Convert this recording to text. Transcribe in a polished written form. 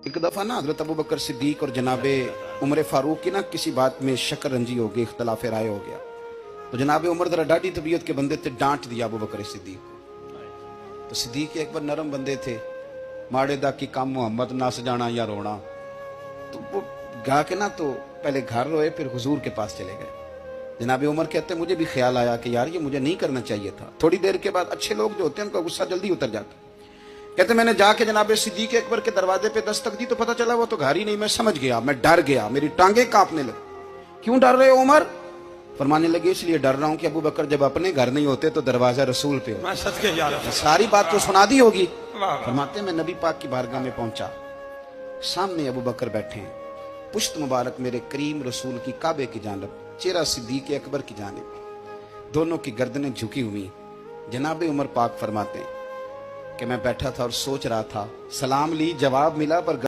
एक दफ़ा ना हज़रत अबू बकर सिद्दीक और जनाब उमर फारूक की ना किसी बात में शक्कर रंजी हो गई, इख्तलाफ राय हो गया। तो जनाब उमर जरा डाढ़ी तबीयत के बंदे थे, डांट दिया अबू बकर सिद्दीक को। तो सिद्दीक एक बार नरम बंदे थे, माड़े दा की काम मोहम्मद नस जाना या रोना। तो वो गा के ना तो पहले घर रोए, फिर हुजूर के पास चले गए। जनाब उमर कहते मुझे भी ख्याल आया कि यार ये मुझे नहीं करना चाहिए था। थोड़ी देर के बाद अच्छे लोग जो होते हैं उनका गुस्सा जल्दी उतर जाता। कहते मैंने जाके जनाब सिद्दीक अकबर के दरवाजे पे दस्तक दी तो पता चला वो तो घर ही नहीं। मैं समझ गया, मैं डर गया, मेरी टांगे कांपने लगी। क्यों डर रहे हो उमर? फरमाने लगे इसलिए डर रहा हूं कि अबू बकर जब अपने घर नहीं होते तो दरवाजा रसूल पे हो। सारी बात तो सुना दी होगी। फरमाते मैं नबी पाक की बारगाह में पहुंचा, सामने अबू बकर बैठे हैं, पुश्त मुबारक मेरे करीम रसूल की काबे की जानब, चेहरा सिद्दीक अकबर की जानब, दोनों की गर्दनें झुकी हुई। जनाब उमर पाक फरमाते हैं कि मैं बैठा था और सोच रहा था, सलाम ली, जवाब मिला पर